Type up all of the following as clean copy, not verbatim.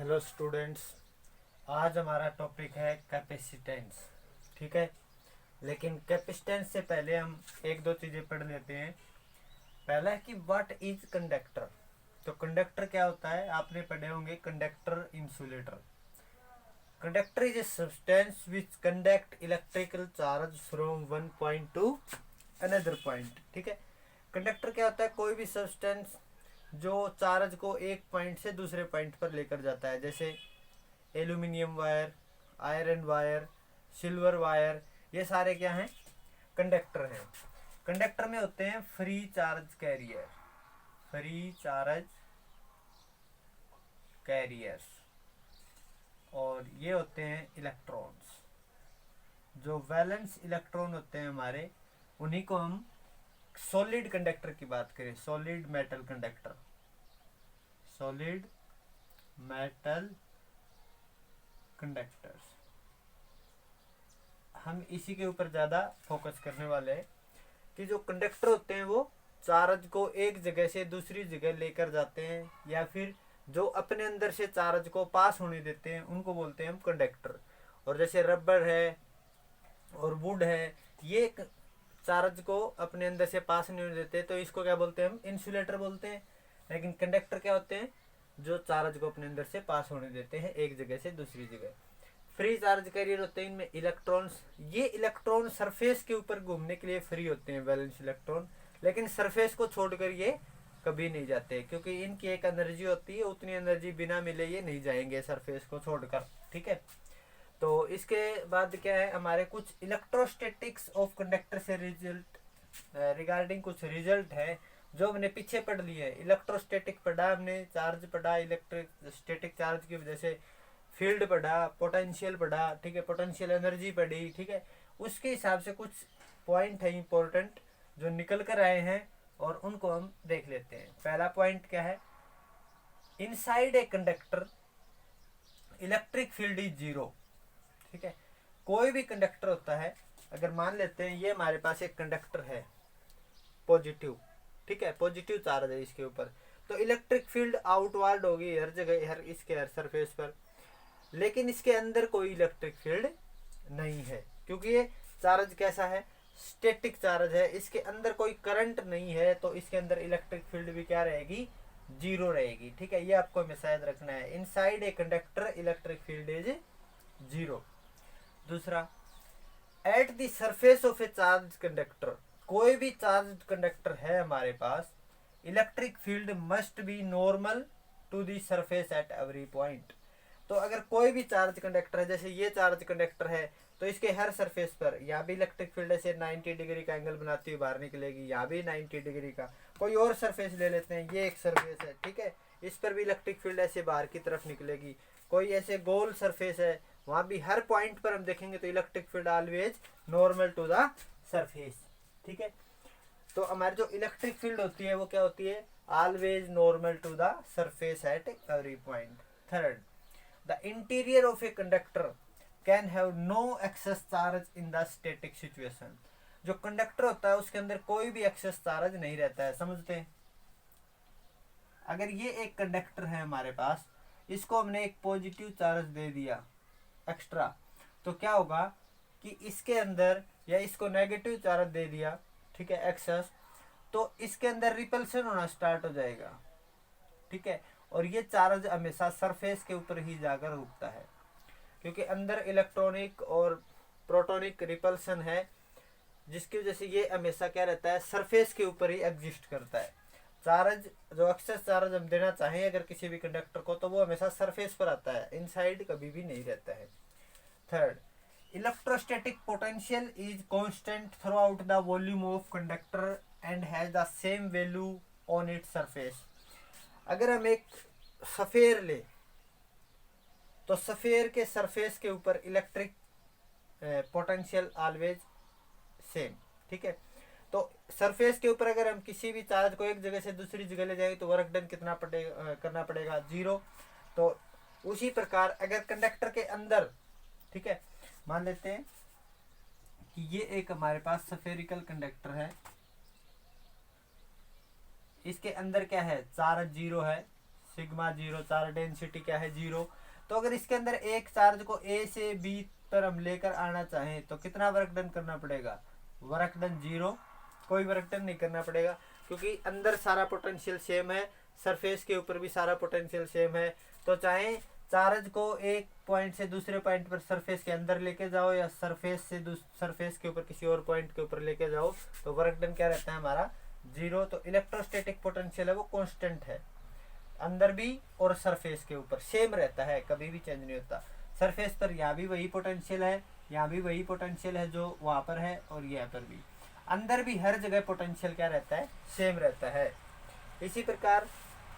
Hello students. आज हमारा topic है कैपेसिटेंस। ठीक है, लेकिन कैपेसिटेंस से पहले हम एक दो चीज़ें पढ़ लेते हैं। पहला है कि व्हाट इज कंडक्टर। तो कंडक्टर क्या होता है, आपने पढ़े होंगे conductor insulator. Conductor is a substance which conduct electrical charge from one point two another point. ठीक है, कंडक्टर क्या होता है, कोई भी सब्सटेंस जो चार्ज को एक पॉइंट से दूसरे पॉइंट पर लेकर जाता है, जैसे aluminium wire, iron wire, silver wire, ये सारे क्या हैं, कंडक्टर हैं। कंडक्टर में होते हैं free charge carrier, free charge carriers, और ये होते हैं इलेक्ट्रॉन्स। जो वैलेंस इलेक्ट्रॉन होते हैं हमारे, उन्हीं को हम सॉलिड कंडक्टर की बात करें, solid metal conductor, solid metal conductors, हम इसी के ऊपर ज़्यादा फोकस करने वाले हैं कि जो कंडक्टर होते हैं वो चार्ज को एक जगह से दूसरी जगह लेकर जाते हैं, या फिर जो अपने अंदर से चार्ज को पास होने देते हैं उनको बोलते हैं हम कंडक्टर। और जैसे रबर है और वुड है, ये चार्ज को अपने अंदर से पास नहीं होने देते, तो इसको क्या बोलते हैं, हम इंसुलेटर बोलते हैं। लेकिन कंडक्टर क्या होते हैं, जो चार्ज को अपने अंदर से पास होने देते हैं एक जगह से दूसरी जगह। फ्री चार्ज कैरियर होते हैं इनमें इलेक्ट्रॉन्स। ये इलेक्ट्रॉन सरफेस के ऊपर घूमने के लिए फ्री होते हैं, वैलेंस इलेक्ट्रॉन, लेकिन सरफेस को छोड़कर ये कभी नहीं जाते, क्योंकि इनकी एक एनर्जी होती है, उतनी एनर्जी बिना मिले ये नहीं जाएंगे सरफेस को छोड़कर। ठीक है, तो इसके बाद क्या है, हमारे कुछ इलेक्ट्रोस्टैटिक्स ऑफ कंडक्टर से रिजल्ट रिगार्डिंग कुछ रिजल्ट है जो हमने पीछे पढ़ लिए है। इलेक्ट्रोस्टैटिक पढ़ा हमने, चार्ज पढ़ा, इलेक्ट्रिक स्टैटिक चार्ज की वजह से फील्ड पढ़ा, पोटेंशियल पढ़ा, ठीक है, पोटेंशियल एनर्जी पढ़ी। ठीक है, उसके हिसाब से कुछ पॉइंट है इंपॉर्टेंट जो निकल कर आए हैं, और उनको हम देख लेते हैं। पहला पॉइंट क्या है, inside a conductor electric field is zero. ठीक है, कोई भी कंडक्टर होता है, अगर मान लेते हैं ये हमारे पास एक कंडक्टर है पॉजिटिव, ठीक है, पॉजिटिव चार्ज है इसके ऊपर, तो इलेक्ट्रिक फील्ड आउटवर्ड होगी हर जगह, हर इसके हर सरफेस पर। लेकिन इसके अंदर कोई इलेक्ट्रिक फील्ड नहीं है, क्योंकि ये चार्ज कैसा है, स्टैटिक चार्ज है, इसके अंदर कोई करंट नहीं है, तो इसके अंदर इलेक्ट्रिक फील्ड भी क्या रहेगी, जीरो रहेगी। ठीक है, ये आपको हमेशा याद रखना है, inside a conductor electric field is zero. दूसरा, at the surface of a charge conductor, कोई भी चार्ज कंडक्टर है हमारे पास, electric field must be normal to the surface at every point. तो अगर कोई भी चार्ज कंडक्टर है, जैसे ये चार्ज कंडक्टर है, तो इसके हर सरफेस पर यहाँ भी इलेक्ट्रिक फील्ड ऐसे 90 डिग्री का एंगल बनाती हुई बाहर निकलेगी, यहाँ भी 90 डिग्री का। कोई और सरफेस ले लेते हैं, ये एक सरफेस है, ठीक है, इस पर भी इलेक्ट्रिक फील्ड ऐसे बाहर की तरफ निकलेगी। कोई ऐसे गोल सरफेस है, वहाँ भी हर पॉइंट पर हम देखेंगे तो electric field always normal to the surface. ठीक है, तो हमारी जो इलेक्ट्रिक फील्ड होती है वो क्या होती है, always normal to the surface at every point. Third, the interior of a conductor can have no excess charge in the static situation. जो कंडक्टर होता है उसके अंदर कोई भी एक्सेस चार्ज नहीं रहता है, समझते हैं। अगर ये एक कंडक्टर है हमारे पास, इसको हमने एक पॉजिटिव चार्ज दे दिया एक्स्ट्रा, तो क्या होगा कि इसके अंदर, या इसको नेगेटिव चार्ज दे दिया, ठीक है, एक्सेस, तो इसके अंदर रिपल्शन होना स्टार्ट हो जाएगा। ठीक है, और ये चार्ज हमेशा सरफेस के ऊपर ही जाकर रुकता है, क्योंकि अंदर इलेक्ट्रॉनिक और प्रोटॉनिक रिपल्शन है, जिसकी वजह से ये हमेशा क्या रहता है, सरफेस के ऊपर ही एग्जिस्ट करता है। चार्ज जो एक्सेस चार्ज हम देना चाहें अगर किसी भी कंडक्टर को, तो वो हमेशा सरफेस पर आता है, इनसाइड कभी भी नहीं रहता है। Third, electrostatic potential is constant through out the volume of conductor and has the same value on its surface. अगर हम एक सफेयर ले, तो सफेयर के सरफेस के ऊपर इलेक्ट्रिक पोटेंशियल ऑलवेज सेम। ठीक है, तो सरफेस के ऊपर अगर हम किसी भी चार्ज को एक जगह से दूसरी जगह ले जाएंगे तो वर्क डन कितना करना पड़ेगा, जीरो। तो उसी प्रकार अगर कंडक्टर के अंदर, ठीक है, मान लेते हैं कि ये एक हमारे पास सफेरिकल कंडक्टर है, इसके अंदर क्या है, चार्ज जीरो है, सिग्मा जीरो, चार्ज डेंसिटी क्या है, जीरो। तो अगर इसके अंदर एक चार्ज को ए से बी पर हम लेकर आना चाहें तो कितना वर्क डन करना पड़ेगा, वर्क डन जीरो, कोई वर्क डन नहीं करना पड़ेगा क्योंकि अंदर सारा पोटेंशियल सेम है, सरफेस के ऊपर भी सारा पोटेंशियल सेम है। तो चाहे चार्ज को एक पॉइंट से दूसरे पॉइंट पर सरफेस के अंदर लेके जाओ या सरफेस से सरफेस के ऊपर किसी और पॉइंट के ऊपर लेके जाओ तो वर्क डन क्या रहता है हमारा, जीरो। तो इलेक्ट्रोस्टैटिक पोटेंशियल है वो कांस्टेंट है, अंदर भी और सरफेस के ऊपर सेम रहता है, कभी भी चेंज नहीं होता। सरफेस पर यहाँ भी वही पोटेंशियल है, यहाँ भी वही पोटेंशियल है जो वहाँ पर है और यहाँ पर भी, अंदर भी हर जगह पोटेंशियल क्या रहता है, सेम रहता है। इसी प्रकार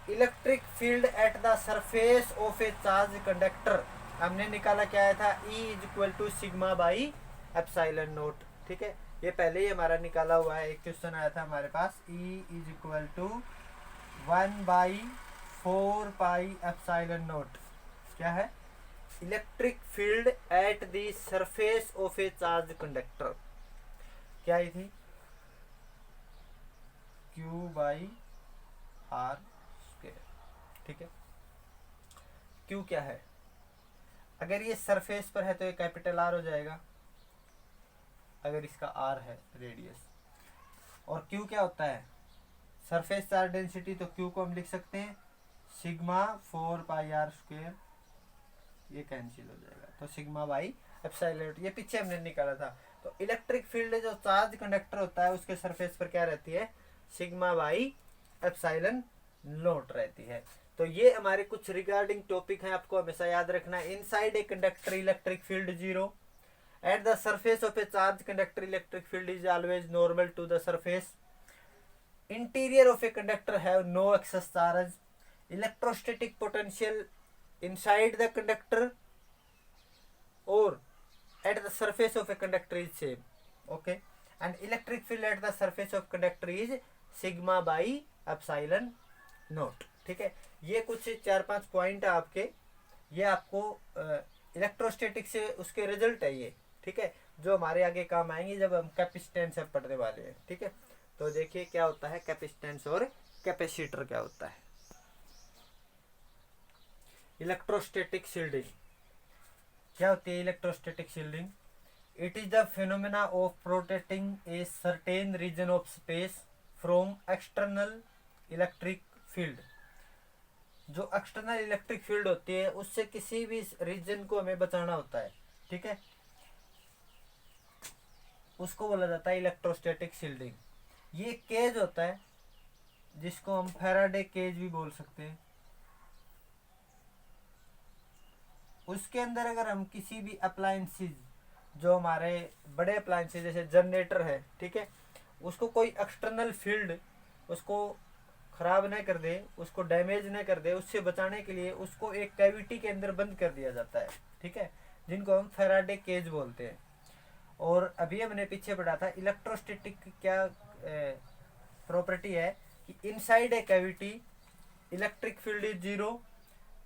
electric field at the surface of a charge conductor हमने निकाला क्या आया था, E is equal to sigma by epsilon naught. ठीक है, ये पहले ही हमारा निकाला हुआ है, एक क्वेश्चन आया था हमारे पास, E is equal to 1/4 pi epsilon naught. क्या है, electric field at the surface of a charge conductor, क्या आई थी, Q बाई R स्क्वायर। ठीक है, Q क्या है, अगर ये सरफेस पर है तो ये कैपिटल R हो जाएगा, अगर इसका R है रेडियस। और Q क्या होता है, सरफेस चार्ज डेंसिटी, तो Q को हम लिख सकते हैं सिग्मा 4 पाई R स्क्वायर, ये कैंसिल हो जाएगा, तो सिग्मा बाई एप्सिलॉन, ये पीछे हमने निकाला था। तो इलेक्ट्रिक फील्ड जो चार्ज कंडक्टर होता है उसके सरफेस पर क्या रहती है, सिग्मा बाई एप्सिलॉन नोट रहती है। तो ये हमारे कुछ रिगार्डिंग टॉपिक हैं, आपको हमेशा याद रखना है। Inside a conductor electric field zero, at the surface of a charge conductor electric field is always normal to the surface, interior of a conductor have no excess charge, electrostatic potential inside the conductor or at the surface of a conductor is same, okay, and electric field at the surface of conductor is sigma by epsilon naught। ठीक है, ये कुछ 4-5 point है आपके, ये आपको electrostatic से उसके रिजल्ट है ये। ठीक है, जो हमारे आगे काम आएंगे जब हम कैपेसिटेंस अब पढ़ने वाले हैं। ठीक है, तो देखिए क्या होता है कैपेसिटेंस और कैपेसिटर क्या होता है। इलेक्ट्रोस्टैटिक शील्डिंग क्या होती है, electrostatic shielding, it is the phenomena of protecting a certain region of space from external electric field. जो एक्सटर्नल इलेक्ट्रिक फील्ड होती है उससे किसी भी रीजन को हमें बचाना होता है। ठीक है, उसको बोला जाता है इलेक्ट्रोस्टैटिक शील्डिंग। ये केज होता है जिसको हम फैराडे केज भी बोल सकते हैं, उसके अंदर अगर हम किसी भी अप्लायंसेस, जो हमारे बड़े अप्लायंसेस जैसे जनरेटर है, ठीक है, उसको कोई एक्सटर्नल फील्ड उसको खराब न कर दे, उसको डैमेज न कर दे, उससे बचाने के लिए उसको एक कैविटी के अंदर बंद कर दिया जाता है। ठीक है, जिनको हम फैराडे केज बोलते हैं। और अभी हमने पीछे पढ़ा था इलेक्ट्रोस्टैटिक क्या प्रॉपर्टी है कि inside a cavity electric field is zero,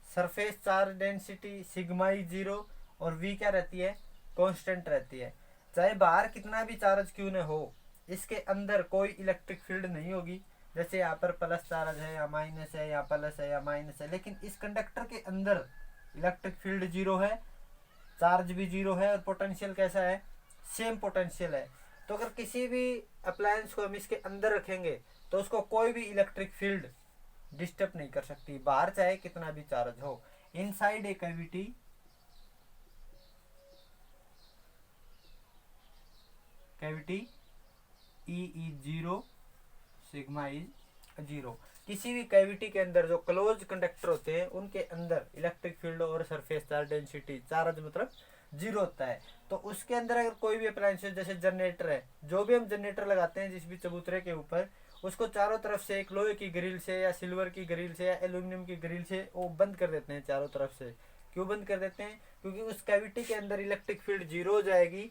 surface charge density sigma is zero और वी क्या रहती है, कांस्टेंट रहती है। चाहे बाहर कितना भी चार्ज क्यों न हो, इसके अंदर कोई इलेक्ट्रिक फील्ड नहीं होगी। जैसे यहाँ पर प्लस चार्ज है या माइनस है या प्लस है या माइनस है, लेकिन इस कंडक्टर के अंदर इलेक्ट्रिक फील्ड जीरो है, चार्ज भी जीरो है और पोटेंशियल कैसा है, सेम पोटेंशियल है। तो अगर किसी भी अप्लायंस को हम इसके अंदर रखेंगे तो उसको कोई भी इलेक्ट्रिक फील्ड डिस्टर्ब नहीं कर सकती, बाहर चाहे कितना भी चार्ज हो। Inside a cavity E is zero, sigma is zero. किसी भी कैविटी के अंदर जो क्लोज कंडक्टर होते हैं उनके अंदर इलेक्ट्रिक फील्ड और सरफेस चार्ज डेंसिटी, चार्ज मतलब जीरो होता है। तो उसके अंदर अगर कोई भी अप्लायंस जैसे जनरेटर है, जो भी हम जनरेटर लगाते हैं जिस भी चबूतरे के ऊपर, उसको चारों तरफ से एक लोहे की ग्रिल से या सिल्वर की ग्रिल से या एल्यूमिनियम की ग्रिल से वो बंद कर देते हैं चारों तरफ से। क्यों बंद कर देते हैं, क्योंकि उस कैविटी के अंदर इलेक्ट्रिक फील्ड जीरो हो जाएगी।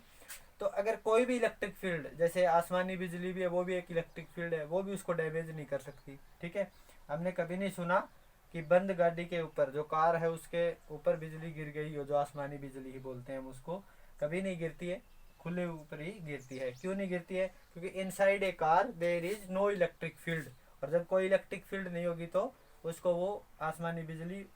तो अगर कोई भी इलेक्ट्रिक फील्ड, जैसे आसमानी बिजली भी है, वो भी एक इलेक्ट्रिक फील्ड है, वो भी उसको डैमेज नहीं कर सकती। ठीक है, हमने कभी नहीं सुना कि बंद गाड़ी के ऊपर, जो कार है उसके ऊपर बिजली गिर गई हो, जो आसमानी बिजली ही बोलते हैं हम उसको, कभी नहीं गिरती है, खुले ऊपर ही गिरती है। क्यों नहीं गिरती है, क्योंकि inside a car there is no electric field, और जब कोई इलेक्ट्रिक फील्ड नहीं होगी तो उसको वो आसमानी बिजली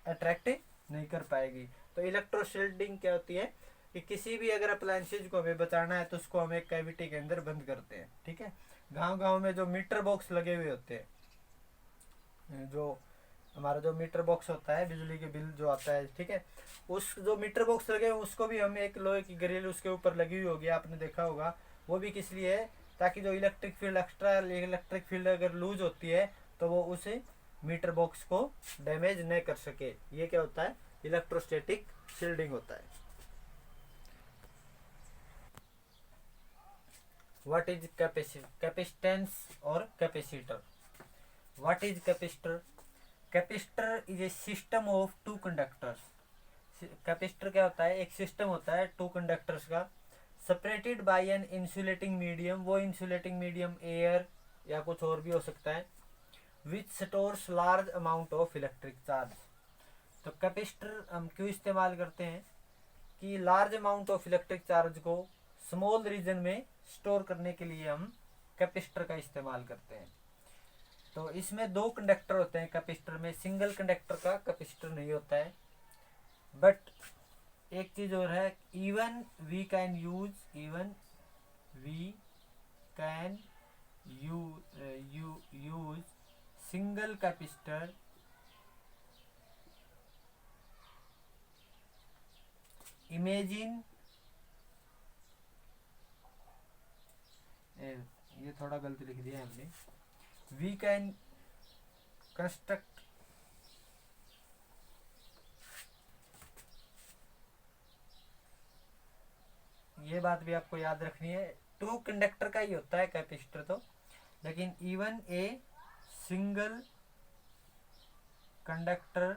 अट्रैक्ट नहीं कर पाएगी। तो इलेक्ट्रोशील्डिंग क्या होती है कि किसी भी अगर अप्लायंसेज को हमें बचाना है तो उसको हम एक कैविटी के अंदर बंद करते हैं, ठीक है। गांव गांव में जो मीटर बॉक्स लगे हुए होते हैं, जो हमारा जो मीटर बॉक्स होता है बिजली के बिल जो आता है, ठीक है, उस जो मीटर बॉक्स लगे हुए उसको भी हम एक लोहे की ग्रिल उसके ऊपर लगी हुई होगी, आपने देखा होगा। वो भी किस लिए है, ताकि जो electric field extra electric field अगर लूज होती है तो वो उस मीटर बॉक्स को डैमेज न कर सके। ये क्या होता है, इलेक्ट्रोस्टैटिक शील्डिंग होता है। व्हाट इज कैपेसिटेंस और capacitor. What is capacitor? Capacitor is a system of two conductors. Capacitor क्या होता है, एक सिस्टम होता है टू कंडक्टर्स का, separated by an insulating medium. वो इंसुलेटिंग मीडियम एयर या कुछ और भी हो सकता है, which stores large amount of electric charge. तो कैपेसिटर हम क्यों इस्तेमाल करते हैं कि large amount of electric charge को स्मॉल रीजन में स्टोर करने के लिए हम कैपेसिटर का इस्तेमाल करते हैं। तो इसमें दो कंडक्टर होते हैं कैपेसिटर में, सिंगल कंडक्टर का कैपेसिटर नहीं होता है। बट एक चीज और है, even we can use single capacitor imagine, ये थोड़ा गलत लिख दिया है हमने, वी कैन कंस्ट्रक्ट ये बात भी आपको याद रखनी है, टू कंडक्टर का ही होता है कैपेसिटर तो, लेकिन even a single conductor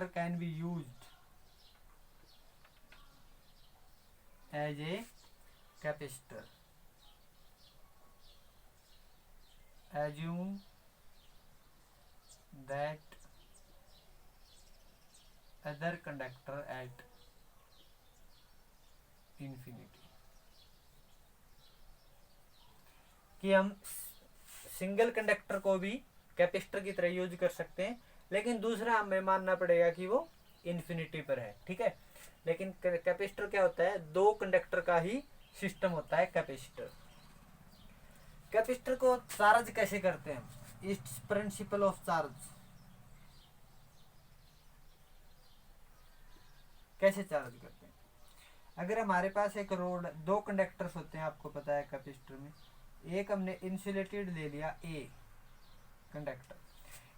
can be used as a capacitor. assume that other conductor at infinity, कि हम सिंगल कंडक्टर को भी कैपेसिटर की तरह यूज कर सकते हैं, लेकिन दूसरा हमें मानना पड़ेगा कि वो इन्फिनिटी पर है, ठीक है। लेकिन कैपेसिटर क्या होता है, दो कंडक्टर का ही सिस्टम होता है कैपेसिटर। कैपेसिटर को चार्ज कैसे करते हैं, इट्स प्रिंसिपल ऑफ चार्ज, कैसे चार्ज करते हैं। अगर हमारे पास एक रोड, दो कंडक्टर्स होते हैं, आपको पता है कैपेसिटर में, एक हमने इंसुलेटेड ले लिया ए कंडक्टर,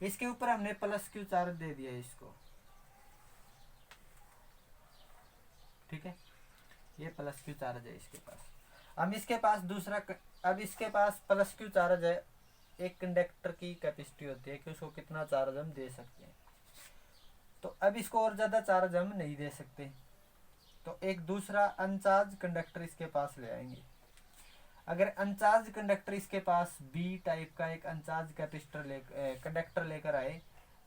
इसके ऊपर हमने प्लस क्यू चार्ज दे दिया इसको, ठीक है, ये प्लस क्यू चार्ज है इसके पास। हम इसके पास दूसरा, अब इसके पास प्लस क्यू चार्ज है, एक कंडक्टर की कैपेसिटी होती है कि उसको कितना चार्ज हम दे सकते हैं, तो अब इसको और ज़्यादा चार्ज हम नहीं दे सकते, तो एक दूसरा अनचार्ज कंडक्टर इसके पास ले आएंगे। अगर अनचार्ज कंडक्टर इसके पास बी टाइप का एक अनचार्ज कैपेसिटर कंडक्टर लेकर आए,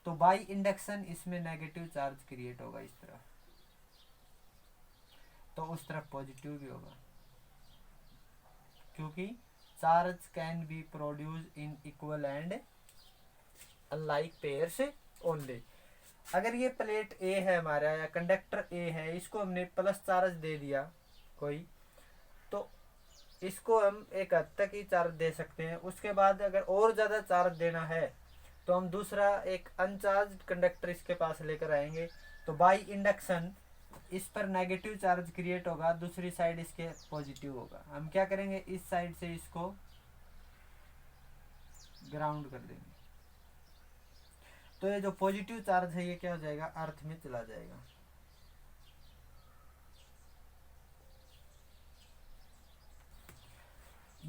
तो बाई इंडक्शन इसमें नेगेटिव चार्ज क्रिएट होगा इस तरफ, तो उस तरफ पॉजिटिव भी होगा, क्योंकि charge can be produce in equal and unlike pairs only. अगर ये प्लेट ए है हमारा या कंडक्टर ए है, इसको हमने प्लस चार्ज दे दिया कोई, तो इसको हम एक हद तक ही चार्ज दे सकते हैं। उसके बाद अगर और ज़्यादा चार्ज देना है तो हम दूसरा एक अनचार्ज कंडक्टर इसके पास लेकर आएंगे, तो बाई इंडक्शन इस पर नेगेटिव चार्ज क्रिएट होगा, दूसरी साइड इसके पॉजिटिव होगा। हम क्या करेंगे, इस साइड से इसको ग्राउंड कर देंगे, तो ये जो पॉजिटिव चार्ज है ये क्या हो जाएगा, अर्थ में चला जाएगा।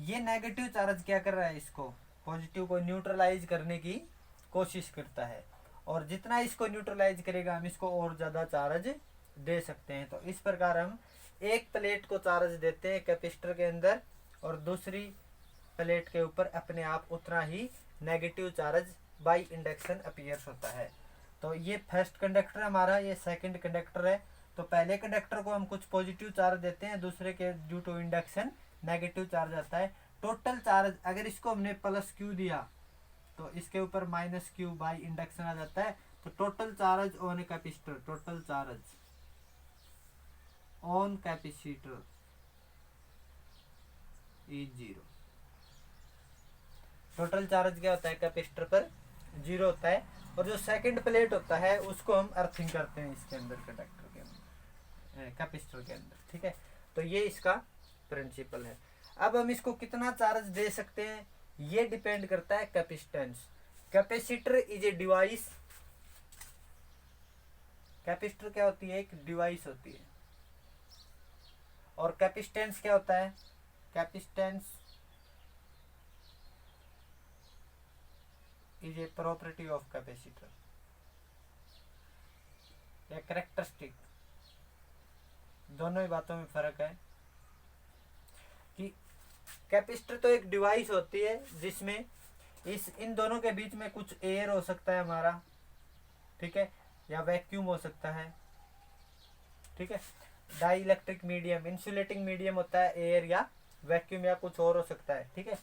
ये नेगेटिव चार्ज क्या कर रहा है, इसको पॉजिटिव को न्यूट्रलाइज करने की कोशिश करता है, और जितना इसको न्यूट्रलाइज करेगा हम इसको और ज़्यादा चार्ज दे सकते हैं। तो इस प्रकार हम एक प्लेट को चार्ज देते हैं कैपेसिटर के अंदर, और दूसरी प्लेट के ऊपर अपने आप उतना ही negative charge by induction appears होता है। तो ये फर्स्ट कंडक्टर हमारा, ये सेकंड कंडक्टर है। तो पहले कंडक्टर को हम कुछ पॉजिटिव चार्ज देते हैं, दूसरे के due to induction negative charge आता है। टोटल चार्ज अगर इसको हमने प्लस क्यू दिया तो इसके ऊपर माइनस क्यू बाई इंडक्शन आ जाता है। तो total charge on a capacitor, total charge on capacitor is zero. Total charge क्या होता है कैपेसिटर पर, जीरो होता है। और जो सेकंड प्लेट होता है उसको हम अर्थिंग करते हैं इसके अंदर, कंडक्टर के अंदर, कैपेसिटर के अंदर, ठीक है। तो ये इसका प्रिंसिपल है। अब हम इसको कितना चार्ज दे सकते हैं ये डिपेंड करता है capacitance. Capacitor is a device, capacitor क्या होती है, एक डिवाइस होती है। और कैपेसिटेंस क्या होता है, capacitance is a property of capacitor या कैरेक्टरिस्टिक। दोनों ही बातों में फर्क है कि कैपेसिटर तो एक डिवाइस होती है जिसमें इन दोनों के बीच में कुछ एयर हो सकता है हमारा, ठीक है, या वैक्यूम हो सकता है, ठीक है। Dielectric medium, insulating medium होता है, एयर या वैक्यूम या कुछ और हो सकता है, ठीक है।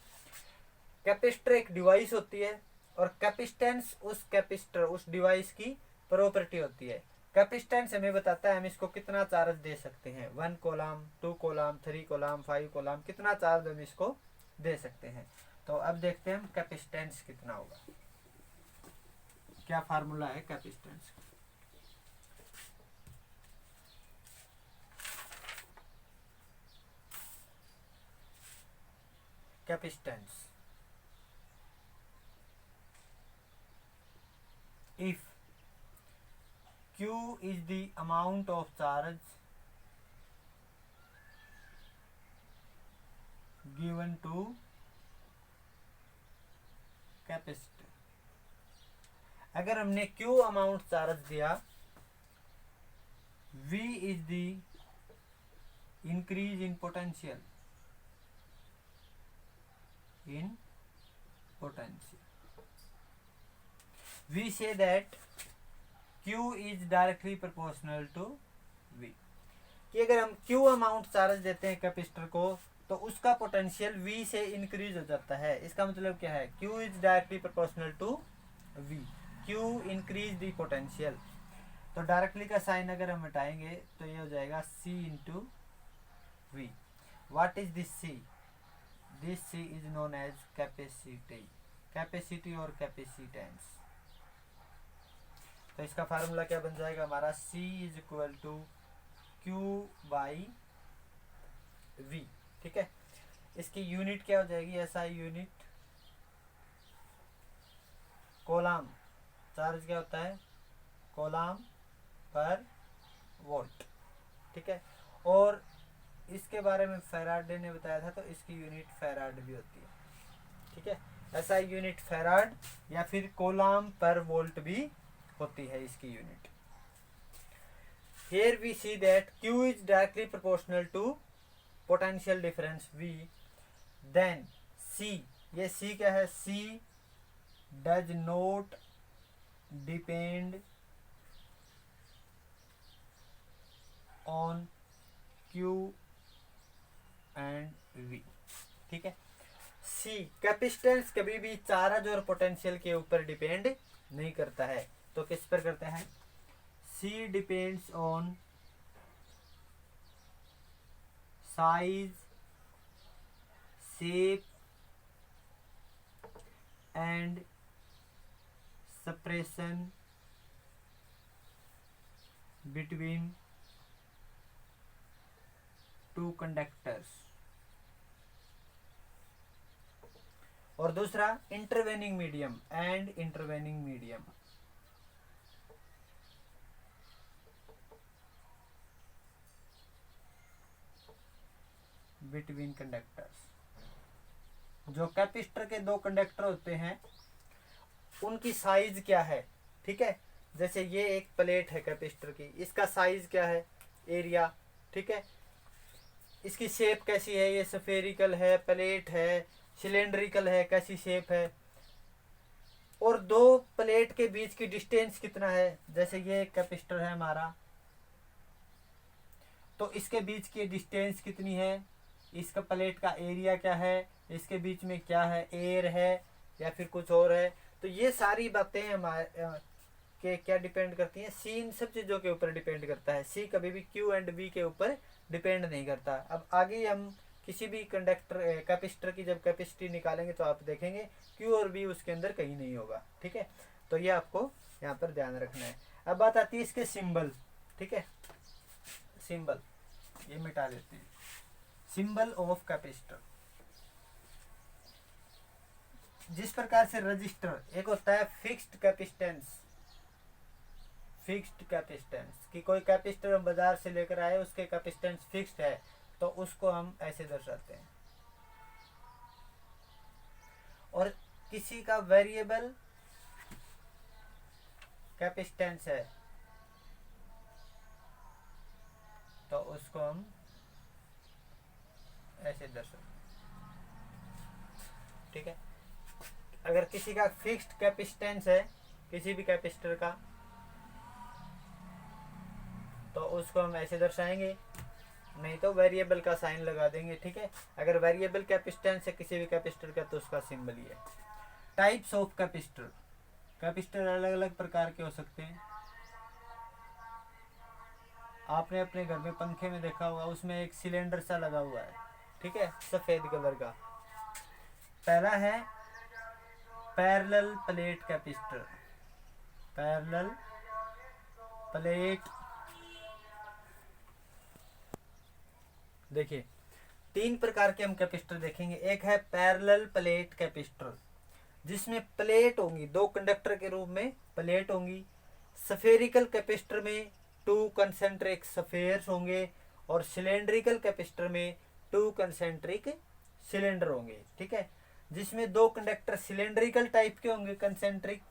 कैपेसिटर एक डिवाइस होती है और कैपेसिटेंस उस कैपेसिटर, उस डिवाइस की प्रॉपर्टी होती है। कैपेसिटेंस हमें बताता है हम इसको कितना चार्ज दे सकते हैं, 1 कोलम, 2 कोलम, 3 कोलम, 5 कोलम, कितना चार्ज हम इसको दे सकते हैं। तो अब देखते हैं हम कैपेसिटेंस कितना होगा, क्या फार्मूला है capacitance. Capacitance if Q is the amount of charge given to capacitor, अगर हमने Q अमाउंट चार्ज दिया, V is the increase in potential, we say that Q is directly proportional to V, कि अगर हम Q amount charge देते हैं capacitor को तो उसका पोटेंशियल V से इंक्रीज हो जाता है। इसका मतलब क्या है, Q is directly proportional to V, Q increase the potential. तो डायरेक्टली का साइन अगर हम हटाएंगे तो ये हो जाएगा C into V। What is this C? This C is known as capacity, capacity और कैपेसिटेंस। तो इसका फार्मूला क्या बन जाएगा हमारा, C is equal to Q by V, ठीक है। इसकी यूनिट क्या हो जाएगी, ऐसा यूनिट कोलम, चार्ज क्या होता है कोलम पर वोल्ट, ठीक है। और इसके बारे में फैराडे ने बताया था तो इसकी यूनिट फैराड भी होती है, ठीक है। ऐसा यूनिट फैराड या फिर कोलम पर वोल्ट भी होती है इसकी unit. Here we see that Q is directly proportional to potential difference V, then C, ये C क्या है, C does not depend on Q and V, ठीक है। C कैपेसिटेंस कभी भी चार्ज और पोटेंशियल के ऊपर डिपेंड नहीं करता है, तो किस पर करते हैं, C depends on size, shape and separation between two conductors. और दूसरा intervening medium and intervening medium, between conductors. जो कैपेसिटर के दो कंडक्टर होते हैं उनकी साइज क्या है, ठीक है। जैसे ये एक प्लेट है कैपेसिटर की, इसका साइज क्या है, एरिया, ठीक है। इसकी शेप कैसी है, ये स्फेरिकल है, प्लेट है, सिलेंड्रिकल है, कैसी शेप है। और दो प्लेट के बीच की डिस्टेंस कितना है, जैसे ये एक कैपेसिटर है हमारा तो इसके बीच की डिस्टेंस कितनी है, इसका प्लेट का एरिया क्या है, इसके बीच में क्या है, एयर है या फिर कुछ और है। तो ये सारी बातें हमारे के क्या डिपेंड करती हैं, सी इन सब चीज़ों के ऊपर डिपेंड करता है। सी कभी भी क्यू एंड बी के ऊपर डिपेंड नहीं करता। अब आगे हम किसी भी कंडक्टर कैपेसिटर की जब कैपेसिटी निकालेंगे तो आप देखेंगे क्यू और बी उसके अंदर कहीं नहीं होगा। ठीक है, तो ये आपको यहाँ पर ध्यान रखना है। अब बात आती है इसके सिंबल। ठीक है, सिंबल ये मिटा देते हैं। सिंबल ऑफ कैपेसिटर, जिस प्रकार से रजिस्टर एक होता है फिक्स्ड कैपेसिटेंस, फिक्स्ड कैपेसिटेंस कि कोई कैपेसिटर हम बाजार से लेकर आए, उसके कैपेसिटेंस फिक्स्ड है, तो उसको हम ऐसे दर्शाते हैं। और किसी का वेरिएबल कैपेसिटेंस है तो उसको हम ऐसे दर्शाते हैं। ठीक है, अगर किसी का फिक्स्ड कैपेसिटेंस है किसी भी कैपेसिटर का तो उसको हम ऐसे दर्शाएंगे, नहीं तो वेरिएबल का साइन लगा देंगे। ठीक है, अगर वेरिएबल कैपेसिटेंस है किसी भी कैपेसिटर का तो उसका सिंबल ही है। टाइप्स ऑफ कैपेसिटर, कैपेसिटर अलग अलग प्रकार के हो सकते हैं। आपने अपने घर में पंखे में देखा होगा, उसमें एक सिलेंडर सा लगा हुआ है, ठीक है, सफेद कलर का। पहला है parallel plate capacitor, parallel plate. देखिए 3 प्रकार के हम कैपेसिटर देखेंगे। एक है पैरेलल प्लेट कैपेसिटर, जिसमें प्लेट होंगी, 2 कंडक्टर के रूप में प्लेट होंगी। स्फेरिकल कैपेसिटर में 2 कंसेंट्रिक स्फेयर्स होंगे और सिलेंड्रिकल कैपेसिटर में 2 कंसेंट्रिक सिलेंडर होंगे। ठीक है, जिसमें 2 कंडक्टर सिलेंड्रिकल टाइप के होंगे कंसेंट्रिक,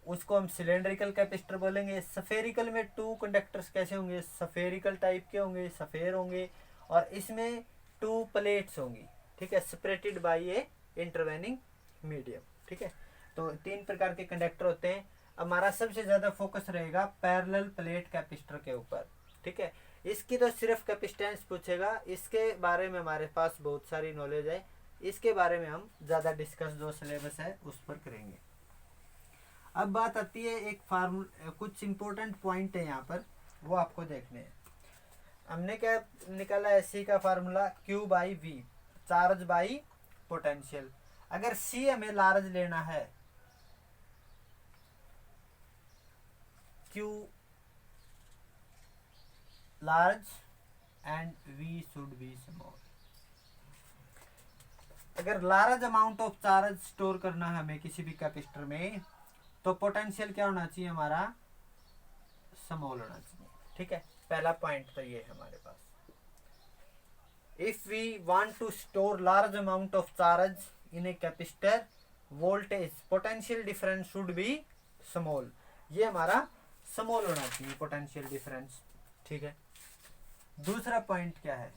उसको हम सिलेंड्रिकल कैपेसिटर बोलेंगे। स्फेरिकल में 2 कंडक्टर्स कैसे होंगे, स्फेरिकल टाइप के होंगे, स्फेयर होंगे, और इसमें 2 प्लेट्स होंगी। ठीक है, separated by A intervening medium. ठीक है, तो 3 प्रकार के कंडक्टर होते हैं। हमारा सबसे ज्यादा फोकस रहेगा पैरेलल प्लेट कैपेसिटर के ऊपर। ठीक है, इसकी तो सिर्फ कैपेसिटेंस पूछेगा, इसके बारे में हमारे पास बहुत सारी नॉलेज है, इसके बारे में हम ज्यादा डिस्कस जो सिलेबस है उस पर करेंगे। अब बात आती है एक फार्मूला, कुछ इंपॉर्टेंट पॉइंट है यहाँ पर, वो आपको देखने हैं। हमने क्या निकाला है, सी का formula Q by V, charge by potential. अगर सी हमें लार्ज लेना है, Q large and V should be small. अगर large amount of charge store करना है हमें किसी भी कैपेसिटर में, तो पोटेंशियल क्या होना चाहिए हमारा, स्मॉल होना चाहिए। ठीक है, पहला पॉइंट तो ये है हमारे पास। If we want to store large amount of charge in a capacitor, voltage potential difference should be small. ये हमारा स्मॉल होना चाहिए पोटेंशियल डिफरेंस। ठीक है, दूसरा पॉइंट क्या है,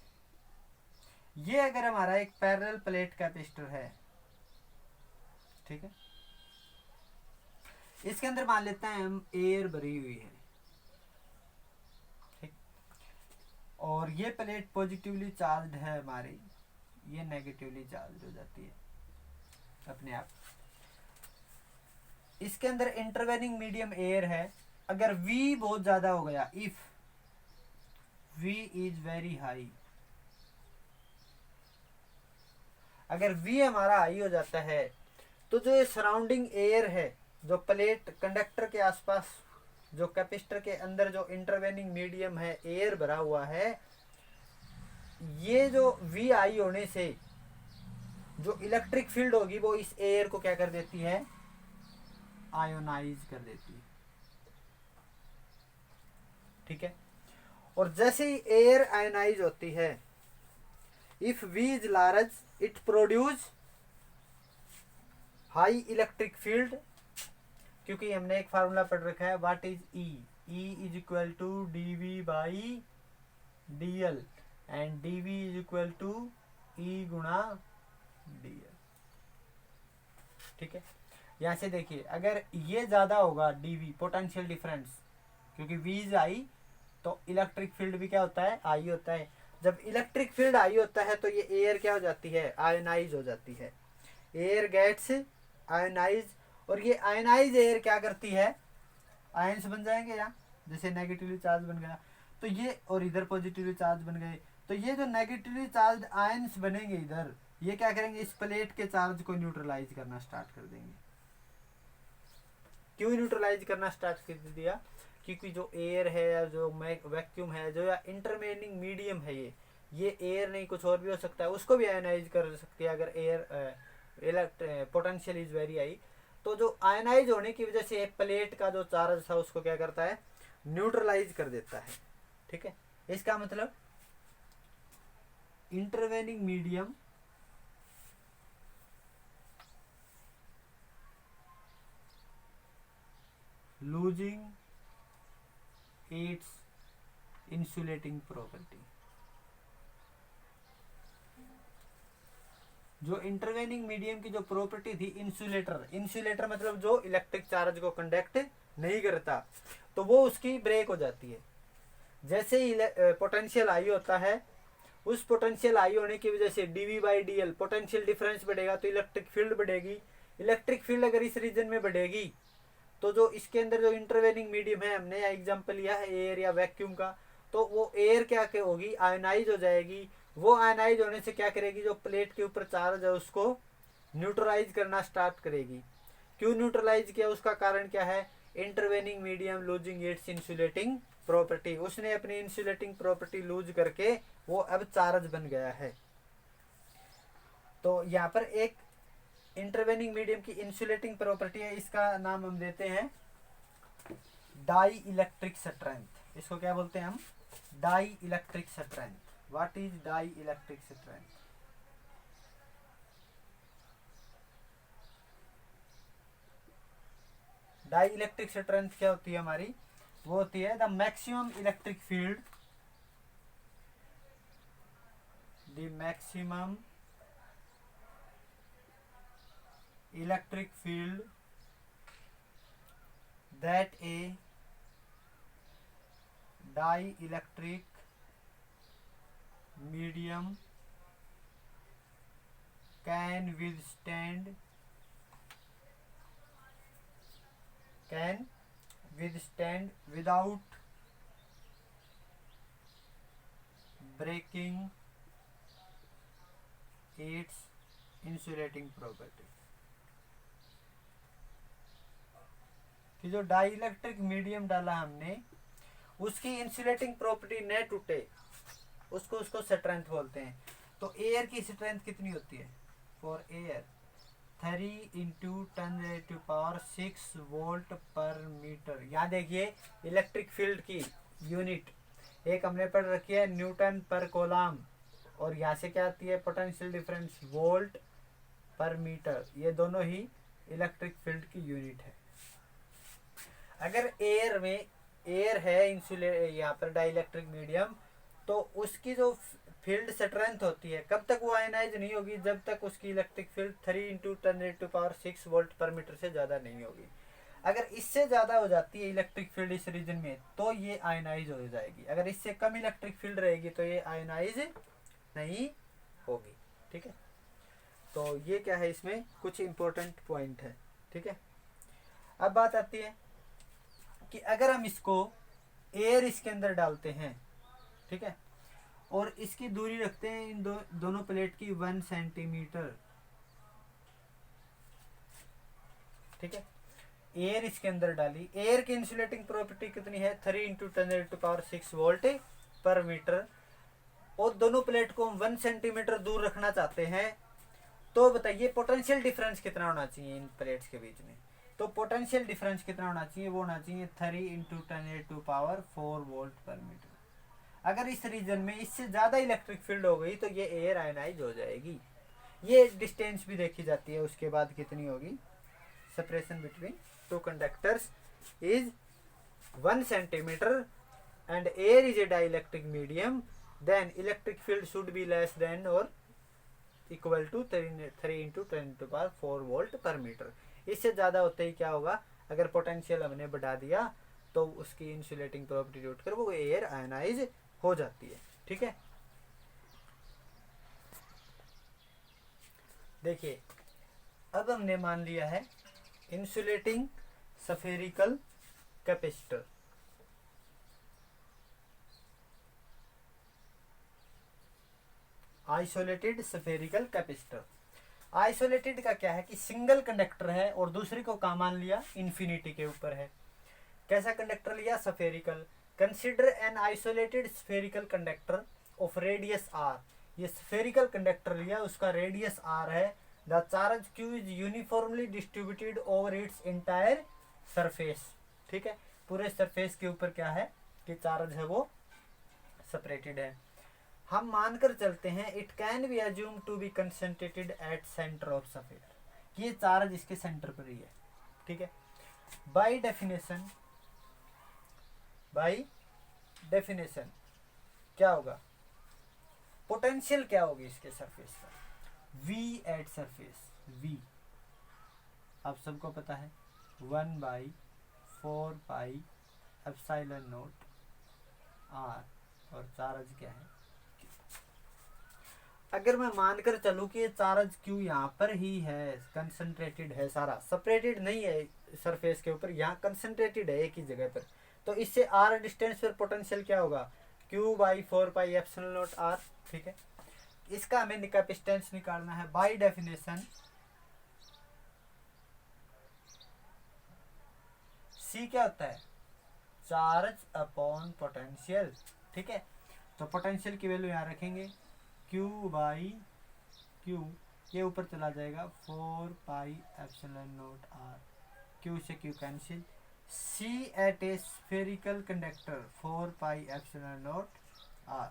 ये अगर हमारा एक पैरेलल प्लेट कैपेसिटर है, ठीक है, इसके अंदर मान लेते हैं हम एयर भरी हुई है, ठीक, और ये प्लेट पॉजिटिवली चार्ज है हमारी, ये नेगेटिवली चार्ज हो जाती है अपने आप। इसके अंदर इंटरवेनिंग मीडियम एयर है। अगर V बहुत ज्यादा हो गया, if V is very high, अगर V हमारा हाई हो जाता है तो जो ये सराउंडिंग एयर है, जो प्लेट कंडक्टर के आसपास, जो कैपेसिटर के अंदर जो इंटरवेनिंग मीडियम है, एयर भरा हुआ है, ये जो V हाई होने से जो इलेक्ट्रिक फील्ड होगी वो इस एयर को क्या कर देती है, आयोनाइज कर देती है। ठीक है, और जैसे ही एयर आयोनाइज होती है, if V is large it produce high electric field, क्योंकि हमने एक फार्मूला पढ़ रखा है, what is E, E is equal to dV by dl and dV is equal to E गुणा dl। ठीक है, यहाँ से देखिए, अगर ये ज्यादा होगा dV पोटेंशियल डिफरेंस, क्योंकि V इज आई तो इलेक्ट्रिक फील्ड भी क्या होता है, आई होता है। जब इलेक्ट्रिक फील्ड हाई होता है तो ये एयर क्या हो जाती है, आयोनाइज हो जाती है, एयर गेट्स आयोनाइज। और ये आयोनाइज एयर क्या करती है, आयंस बन जाएंगे यहाँ, जैसे नेगेटिवली चार्ज बन गया तो ये, और इधर पॉजिटिवली चार्ज बन गए, तो ये जो नेगेटिवली चार्ज आयंस बनेंगे इधर, ये क्या करेंगे, इस प्लेट के चार्ज को न्यूट्रलाइज करना स्टार्ट कर देंगे। क्यों न्यूट्रलाइज करना स्टार्ट कर दिया, क्योंकि जो एयर है या जो वैक्यूम है, जो या इंटरवेनिंग मीडियम है, ये एयर नहीं कुछ और भी हो सकता है, उसको भी आयनाइज कर सकती है अगर air potential is very high. तो जो आयनाइज होने की वजह से प्लेट का जो चार्ज था उसको क्या करता है, न्यूट्रलाइज कर देता है। ठीक है, इसका मतलब intervening medium losing its insulating property. जो इंटरवेनिंग मीडियम की जो प्रॉपर्टी थी इंसुलेटर, इंसुलेटर मतलब जो इलेक्ट्रिक चार्ज को कंडक्ट नहीं करता, तो वो उसकी ब्रेक हो जाती है। जैसे ही पोटेंशियल हाई होता है, उस पोटेंशियल हाई होने की वजह से DV by D L potential difference बढ़ेगा तो इलेक्ट्रिक फील्ड बढ़ेगी। इलेक्ट्रिक फील्ड अगर इस रीजन में बढ़ेगी तो जो इसके अंदर जो इंटरवेनिंग मीडियम है, हमने एग्जांपल लिया है एयर या वैक्यूम का, तो वो एयर क्या होगी, आयनाइज हो जाएगी। वो आयनाइज होने से क्या करेगी, जो प्लेट के ऊपर चार्ज है उसको न्यूट्रलाइज करना स्टार्ट करेगी। क्यों न्यूट्रलाइज किया, उसका कारण क्या है, intervening medium losing its insulating property, उसने अपनी इंसुलेटिंग प्रॉपर्टी लूज करके वो अब चार्ज बन गया है। तो यहाँ पर एक इंटरवेनिंग मीडियम की इंसुलेटिंग प्रॉपर्टी है, इसका नाम हम देते हैं डाई इलेक्ट्रिक स्ट्रेंथ। इसको क्या बोलते हैं हम, dielectric strength. What is dielectric strength, dielectric strength क्या होती है हमारी, वो होती है the maximum electric field, the maximum electric field that a dielectric medium can withstand without breaking its insulating property। कि जो डाइइलेक्ट्रिक मीडियम डाला हमने, उसकी इंसुलेटिंग प्रॉपर्टी न टूटे, उसको स्ट्रेंथ बोलते हैं। तो एयर की स्ट्रेंथ कितनी होती है, फॉर एयर 3 × 10⁻⁶ वोल्ट पर मीटर। यहाँ देखिए इलेक्ट्रिक फील्ड की यूनिट एक हमने पढ़ रखी है न्यूटन पर कोलम, और यहाँ से क्या आती है पोटेंशियल डिफरेंस वोल्ट पर मीटर, ये दोनों ही इलेक्ट्रिक फील्ड की यूनिट है। अगर एयर में एयर है यहाँ पर डाइइलेक्ट्रिक मीडियम, तो उसकी जो फील्ड स्ट्रेंथ होती है, कब तक वो आयनाइज नहीं होगी, जब तक उसकी इलेक्ट्रिक फील्ड 3 × 10⁻⁶ वोल्ट पर मीटर से ज़्यादा नहीं होगी। अगर इससे ज़्यादा हो जाती है इलेक्ट्रिक फील्ड इस रीजन में, तो ये आयनाइज हो जाएगी। अगर इससे कम इलेक्ट्रिक फील्ड रहेगी तो ये आयनाइज नहीं होगी। ठीक है, तो ये क्या है, इसमें कुछ इंपॉर्टेंट पॉइंट है। ठीक है, अब बात आती है कि अगर हम इसको एयर इसके अंदर डालते हैं, ठीक है, और इसकी दूरी रखते हैं इन दोनों प्लेट की 1 सेंटीमीटर, ठीक है, एयर इसके अंदर डाली, एयर की इंसुलेटिंग प्रॉपर्टी कितनी है 3 × 10⁻⁶ वोल्ट पर मीटर, और दोनों प्लेट को हम 1 सेंटीमीटर दूर रखना चाहते हैं, तो बताइए पोटेंशियल डिफरेंस कितना होना चाहिए इन प्लेट्स के बीच में। तो पोटेंशियल डिफरेंस कितना होना चाहिए, वो होना चाहिए 3 × 10⁴ वोल्ट पर मीटर। अगर इस रीजन में इससे ज़्यादा इलेक्ट्रिक फील्ड हो गई तो ये एयर आयनाइज हो जाएगी। ये डिस्टेंस भी देखी जाती है, उसके बाद कितनी होगी, separation between two conductors is 1 centimetre and air is a dielectric medium, then electric field should be less than और इक्वल टू 3 × 10⁴ वोल्ट पर मीटर। इससे ज़्यादा होते ही क्या होगा, अगर पोटेंशियल हमने बढ़ा दिया तो उसकी इंसुलेटिंग प्रॉपर्टी उठकर वो एयर आयनाइज हो जाती है। ठीक है, देखिए अब हमने मान लिया है insulating spherical capacitor. Isolated spherical capacitor. Isolated का क्या है कि सिंगल कंडक्टर है और दूसरे को कहाँ मान लिया, इन्फिनिटी के ऊपर है। कैसा कंडक्टर लिया, spherical. Consider an isolated spherical conductor of radius R. ये स्फेरिकल कंडक्टर लिया, उसका रेडियस आर है। The charge Q is uniformly distributed over its entire surface. ठीक है, पूरे सरफेस के ऊपर क्या है कि चार्ज है वो सेपरेटेड है। हम मानकर चलते हैं it can be assume to be concentrated at centre of sphere. ये चार्ज इसके सेंटर पर ही है। ठीक है, बाय डेफिनेशन क्या होगा, पोटेंशियल क्या होगी इसके सरफेस पर, v एट सरफेस। v आप सबको पता है 1/4 पाई एप्सिलॉन नॉट r, और चार्ज क्या है। अगर मैं मानकर चलूं कि ये चार्ज क्यू यहाँ पर ही है, कंसंट्रेटेड है, सारा सेपरेटेड नहीं है सरफेस के ऊपर, यहाँ कंसंट्रेटेड है एक ही जगह पर, तो इससे आर डिस्टेंस पर पोटेंशियल क्या होगा, Q/4 पाई एप्सिलॉन नॉट r। ठीक है, इसका हमें कैपेसिटेंस निकालना है। बाय डेफिनेशन C क्या होता है, चार्ज अपॉन पोटेंशियल। ठीक है, तो पोटेंशियल की वैल्यू यहाँ रखेंगे Q/Q, ये ऊपर चला जाएगा 4 pi epsilon naught r, Q से Q cancel. C at a spherical conductor 4 pi epsilon naught r,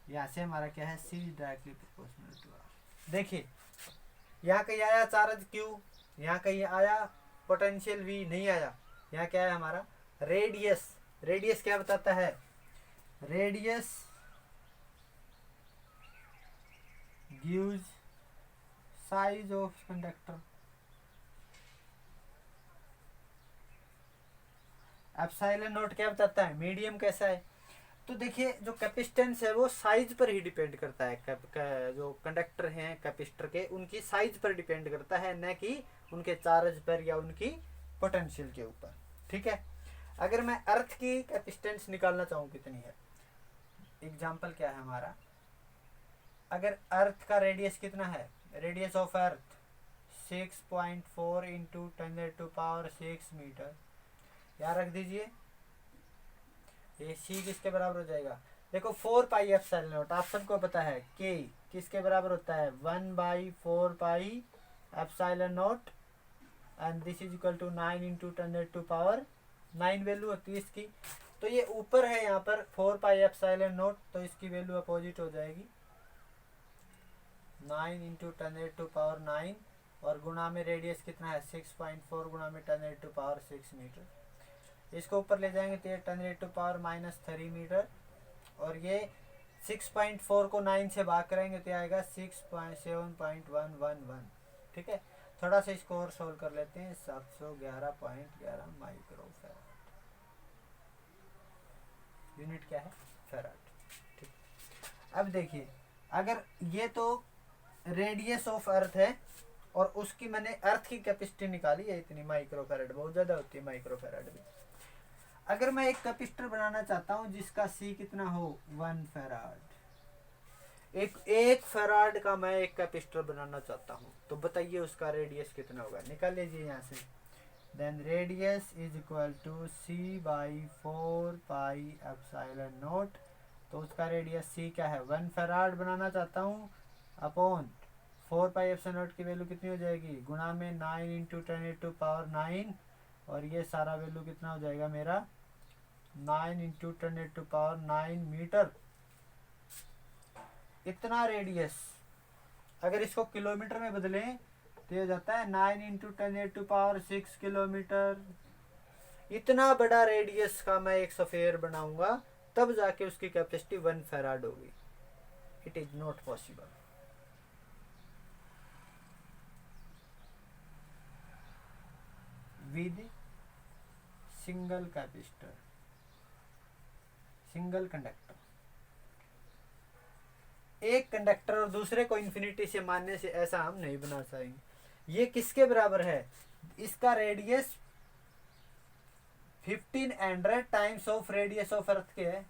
यहाँ से हमारा क्या है, C directly proportional to r। देखिए यहाँ कहीं आया चार्ज Q, यहाँ कहीं आया पोटेंशियल V, नहीं आया। यहाँ क्या है हमारा रेडियस। रेडियस क्या बताता है, radius gives size of conductor। Epsilon not क्या बताता है, मीडियम कैसा है। तो देखिए जो कैपेसिटेंस है वो साइज पर ही डिपेंड करता है। जो कंडक्टर हैं कैपेसिटर के, उनकी साइज पर डिपेंड करता है, न कि उनके चार्ज पर या उनकी पोटेंशियल के ऊपर। ठीक है, अगर मैं अर्थ की कैपेसिटेंस निकालना चाहूँ कितनी है, एग्जाम्पल क्या है हमारा, अगर अर्थ का रेडियस कितना है, radius of earth 6.4 into 10⁻⁶ metre, यहाँ रख दीजिए। ये c किसके बराबर हो जाएगा, देखो 4 पाई एप्सिलॉन नॉट, आप सबको पता है k किसके बराबर होता है, 1/4 pi epsilon naught, and this is equal to 9 into 10⁻⁹ value होती है इसकी। तो ये ऊपर है यहाँ पर 4 पाई एप्सिलॉन नॉट, तो इसकी वैल्यू अपोजिट हो जाएगी 9 इंटू 10⁻⁹, और गुणा में रेडियस कितना है 6.4 गुणा में 10⁻⁶ मीटर। इसको ऊपर ले जाएंगे तो ये 10⁻⁻³ मीटर, और ये 6.4 को 9 से भाग करेंगे तो आएगा 6.7.111। ठीक है, थोड़ा सा इसको और सोल्व कर लेते हैं, 711.11 माइक्रोफैराड। यूनिट क्या है, फैराड। ठीक, अब देखिए अगर ये तो रेडियस ऑफ अर्थ है और उसकी मैंने अर्थ की कैपेसिटी निकाली है इतनी माइक्रोफैराड, बहुत ज़्यादा होती है माइक्रोफैराड भी। अगर मैं एक कैपेसिटर बनाना चाहता हूँ जिसका C कितना हो 1 फैराड, एक फैराड का मैं एक कैपेसिटर बनाना चाहता हूँ, तो बताइए उसका रेडियस कितना होगा, निकाल लीजिए यहाँ से। Then radius is equal to C/4 pi epsilon naught, तो उसका रेडियस C क्या है 1 फैराड बनाना चाहता हूँ, अपॉन 4 पाई एप्सिलॉन नॉट की वैल्यू कितनी हो जाएगी, गुणा में 9 इंटू 10⁻⁹, और ये सारा वैल्यू कितना हो जाएगा मेरा 9 इंटू 10⁻⁹ मीटर। इतना रेडियस, अगर इसको किलोमीटर में बदलें तो ये जाता है 9 इंटू 10⁻⁶ किलोमीटर। इतना बड़ा रेडियस का मैं एक स्फीयर बनाऊंगा तब जाके उसकी कैपेसिटी 1 फैराड होगी। It is not possible. With single capacitor, single conductor, एक कंडक्टर और दूसरे को इन्फिनिटी से मानने से ऐसा हम नहीं बना पाएंगे। ये किसके बराबर है? इसका radius 1500 times of radius of अर्थ के है।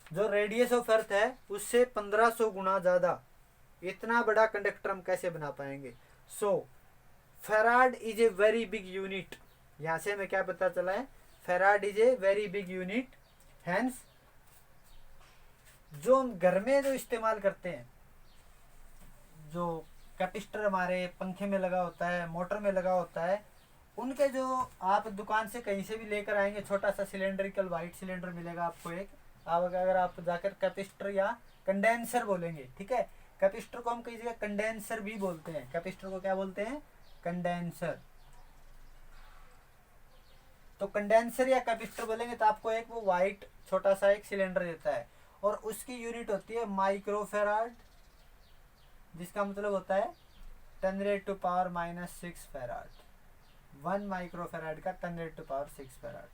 जो रेडियस ऑफ अर्थ है उससे 1500 गुना ज्यादा। इतना बड़ा कंडक्टर हम कैसे बना पाएंगे? So farad is a very big unit. यहां से हमें क्या पता चला है? Farad is a very big unit. Hence जो हम घर में जो इस्तेमाल करते हैं, जो कैपेसिटर हमारे पंखे में लगा होता है, मोटर में लगा होता है, उनके जो आप दुकान से कहीं से भी लेकर आएंगे, छोटा सा सिलेंड्रिकल वाइट सिलेंडर मिलेगा आपको एक। आप अगर आप जाकर कैपेसिटर या कंडेंसर बोलेंगे, ठीक है, कैपेसिटर को हम कई जगह कंडेंसर भी बोलते हैं। कैपेसिटर को क्या बोलते हैं? कंडेंसर। तो कंडेंसर या कैपेसिटर बोलेंगे तो आपको एक वो वाइट छोटा सा एक सिलेंडर देता है और उसकी यूनिट होती है माइक्रोफेराड, जिसका मतलब होता है 10⁻⁻⁻6 फेराड। 1 माइक्रोफेराड का 10⁻⁻6 फेराड।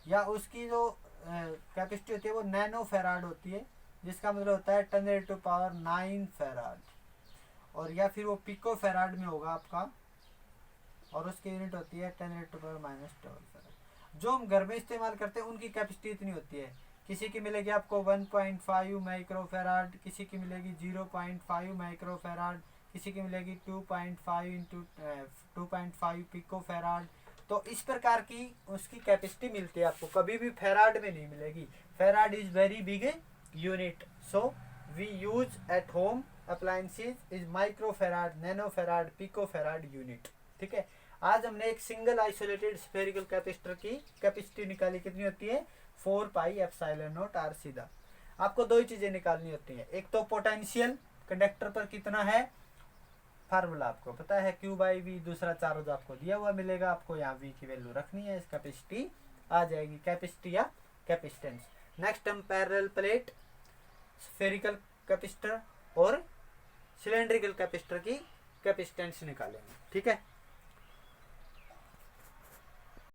या उसकी जो कैपेसिटी होती है वो नैनो फेराड होती है, जिसका मतलब होता है 10⁻9 फेराड। और या फिर वो पिको फेराड में होगा आपका, और उसकी यूनिट होती है 10⁻⁻12 फेराड। जो हम घर में इस्तेमाल करते हैं उनकी कैपेसिटी इतनी होती है। किसी की मिलेगी आपको 1.5 माइक्रोफेराड, किसी की मिलेगी 0.5 माइक्रोफेराड, किसी की मिलेगी 2.5 इंटू 2.5 पिकोफेराड। तो इस प्रकार की उसकी कैपेसिटी मिलती है आपको, कभी भी फेराड में नहीं मिलेगी। Farad is very big unit, so we use at home appliances is microfarad, nanofarad, picofarad unit. ठीक है, आज हमने एक सिंगल आइसोलेटेड स्फेरिकल कैपेसिटर की कैपेसिटी निकाली। कितनी होती है? 4πε0 r सीधा। आपको दो ही चीजें निकालनी होती हैं, एक तो पोटेंशियल कंडक्टर पर कितना है, फार्मूला आपको पता है Q/V। दूसरा चार्ज आपको दिया हुआ मिलेगा, आपको यहाँ V की वैल्यू रखनी है, इस कैपेसिटी आ जाएगी, कैपेसिटी या कैपेसिटेंस। नेक्स्ट हम पैरेलल प्लेट, स्फेरिकल कैपेसिटर और सिलेंड्रिकल कैपेसिटर की कैपेसिटेंस निकालेंगे। ठीक है।